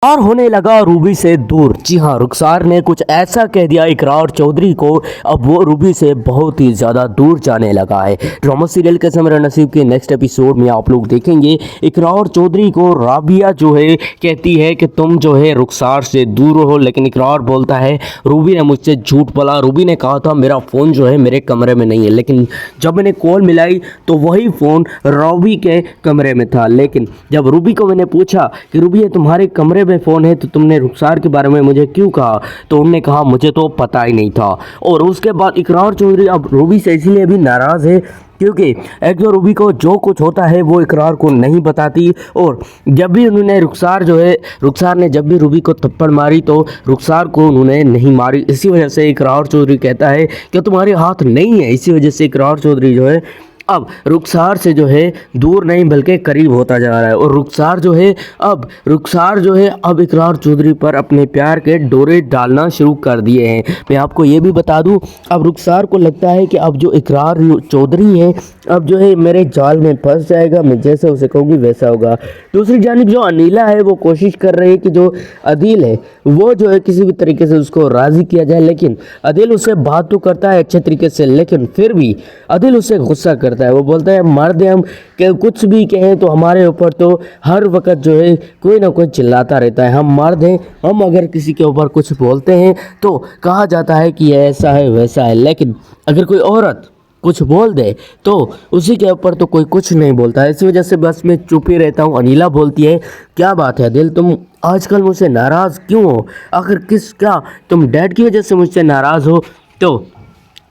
और होने लगा रूबी से दूर। जी हाँ, रुखसार ने कुछ ऐसा कह दिया इकरार चौधरी को, अब वो रूबी से बहुत ही ज़्यादा दूर जाने लगा है। ड्रामा सीरियल कसम मेरा नसीब के नेक्स्ट एपिसोड में आप लोग देखेंगे इकरार चौधरी को राबिया जो है कहती है कि तुम जो है रुखसार से दूर हो, लेकिन इकरार बोलता है रूबी ने मुझसे झूठ बोला। रूबी ने कहा था मेरा फ़ोन जो है मेरे कमरे में नहीं है, लेकिन जब मैंने कॉल मिलाई तो वही फ़ोन रूबी के कमरे में था। लेकिन जब रूबी को मैंने पूछा कि रूबी तुम्हारे कमरे में फ़ोन है तो तुमने रुखसार के बारे में मुझे क्यों कहा, तो उन्होंने कहा मुझे तो पता ही नहीं था। और उसके बाद इकरार चौधरी अब रूबी से इसीलिए भी नाराज़ है क्योंकि एक जो रूबी को जो कुछ होता है वो इकरार को नहीं बताती। और जब भी उन्होंने रुखसार ने जब भी रूबी को थप्पड़ मारी तो रुखसार को उन्होंने नहीं मारी। इसी वजह से इकरार चौधरी कहता है कि तुम्हारे हाथ नहीं है। इसी वजह से इकरार चौधरी जो है अब रुखसार से जो है दूर नहीं बल्कि करीब होता जा रहा है। और रुखसार जो है अब इकरार चौधरी पर अपने प्यार के डोरे डालना शुरू कर दिए हैं। मैं आपको ये भी बता दूं, अब रुखसार को लगता है कि अब जो इकरार चौधरी है अब जो है मेरे जाल में फंस जाएगा, मैं जैसे उसे कहूँगी वैसा होगा। दूसरी जानिब जो अनीला है वो कोशिश कर रही है कि जो अदील है वो जो है किसी भी तरीके से उसको राज़ी किया जाए, लेकिन अदील उससे बात तो करता है अच्छे तरीके से, लेकिन फिर भी अदील उससे गुस्सा करता है। वो बोलता है मर्द हम कि कुछ भी कहें तो हमारे ऊपर तो हर वक्त जो है कोई ना कोई चिल्लाता रहता है। हम मर्द हैं, हम अगर किसी के ऊपर कुछ बोलते हैं तो कहा जाता है कि ऐसा है वैसा है, लेकिन अगर कोई औरत कुछ बोल दे तो उसी के ऊपर तो कोई कुछ नहीं बोलता है। इसी वजह से बस मैं चुप ही रहता हूँ। अनीला बोलती है क्या बात है दिल, तुम आजकल मुझसे नाराज़ क्यों हो? आखिर क्या तुम डैड की वजह से मुझसे नाराज़ हो? तो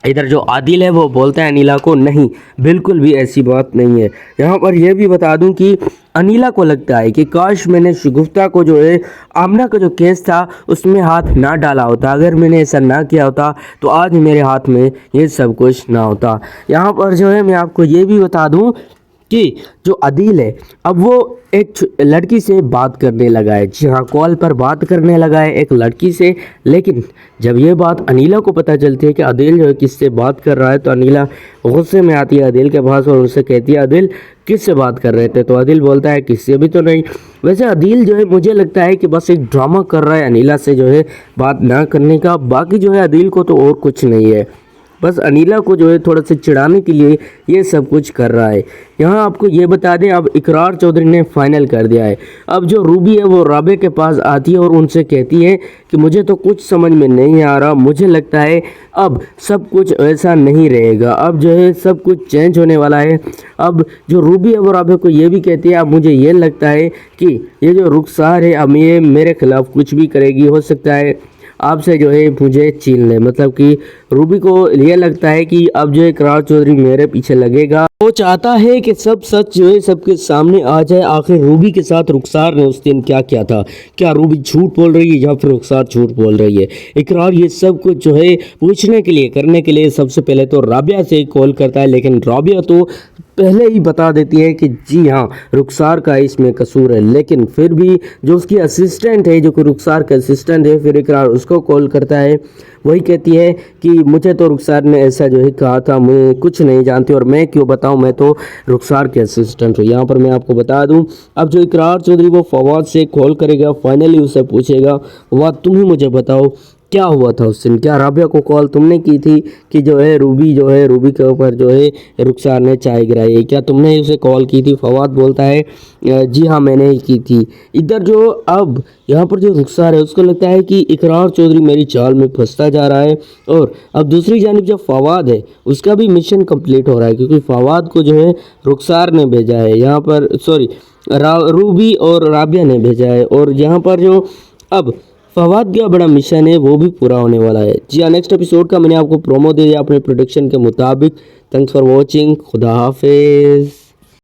इधर जो आदिल है वो बोलता है अनीला को नहीं, बिल्कुल भी ऐसी बात नहीं है। यहाँ पर यह भी बता दूं कि अनीला को लगता है कि काश मैंने शगुफ्ता को जो है आमना का जो केस था उसमें हाथ ना डाला होता। अगर मैंने ऐसा ना किया होता तो आज मेरे हाथ में ये सब कुछ ना होता। यहाँ पर जो है मैं आपको ये भी बता दूं कि जो अदील है अब वो एक लड़की से बात करने लगा है। जी हाँ, कॉल पर बात करने लगा है एक लड़की से। लेकिन जब ये बात अनीला को पता चलती है कि अदील जो है किससे बात कर रहा है तो अनीला गुस्से में आती है अदील के पास और उससे कहती है अदील किससे बात कर रहे थे? तो अदील बोलता है किससे भी तो नहीं। वैसे अदील जो है मुझे लगता है कि बस एक ड्रामा कर रहा है अनीला से जो है बात ना करने का। बाकी जो है अदील को तो और कुछ नहीं है, बस अनीला को जो है थोड़ा सा चिढ़ाने के लिए ये सब कुछ कर रहा है। यहाँ आपको ये बता दें अब इकरार चौधरी ने फाइनल कर दिया है। अब जो रूबी है वो राबे के पास आती है और उनसे कहती है कि मुझे तो कुछ समझ में नहीं आ रहा, मुझे लगता है अब सब कुछ ऐसा नहीं रहेगा, अब जो है सब कुछ चेंज होने वाला है। अब जो रूबी है वो राबे को ये भी कहती है अब मुझे ये लगता है कि ये जो रुखसार है अब ये मेरे खिलाफ कुछ भी करेगी, हो सकता है आपसे जो है मुझे छीन ले। मतलब कि रूबी को ये लगता है कि अब जो है इकरार चौधरी मेरे पीछे लगेगा। वो चाहता है कि सब सच जो है सबके सामने आ जाए। आखिर रूबी के साथ रुखसार ने उस दिन क्या किया था? क्या रूबी झूठ बोल रही है या फिर रुखसार झूठ बोल रही है? इकरार ये सब कुछ जो है पूछने के लिए करने के लिए सबसे पहले तो राबिया से कॉल करता है, लेकिन राबिया तो पहले ही बता देती है कि जी हाँ रुखसार का इसमें कसूर है। लेकिन फिर भी जो उसकी असिस्टेंट है, जो कि रुखसार का असिस्टेंट है, फिर इकरार उसको कॉल करता है। वही कहती है कि मुझे तो रुखसार ने ऐसा जो है कहा था, मैं कुछ नहीं जानती और मैं क्यों बताऊं, मैं तो रुखसार के असिस्टेंट हूँ। यहाँ पर मैं आपको बता दूं अब जो इकरार चौधरी वो फवाद से कॉल करेगा, फाइनली उससे पूछेगा फवाद तुम ही मुझे बताओ क्या हुआ था उस दिन? क्या राबिया को कॉल तुमने की थी कि जो है रूबी के ऊपर जो है रुखसार ने चाय गिराई है? क्या तुमने उसे कॉल की थी? फवाद बोलता है जी हाँ मैंने ही की थी। इधर जो अब यहाँ पर जो रुखसार है उसको लगता है कि इकरार चौधरी मेरी चाल में फंसता जा रहा है। और अब दूसरी जानिब जो फवाद है उसका भी मिशन कंप्लीट हो रहा है, क्योंकि फवाद को जो है रुखसार ने भेजा है, यहाँ पर रूबी और राबिया ने भेजा है। और यहाँ पर जो अब फवाद का बड़ा मिशन है वो भी पूरा होने वाला है। जी हाँ, नेक्स्ट एपिसोड का मैंने आपको प्रोमो दे दिया अपने प्रोडिक्शन के मुताबिक। थैंक्स फॉर वॉचिंग, खुदा हाफिज।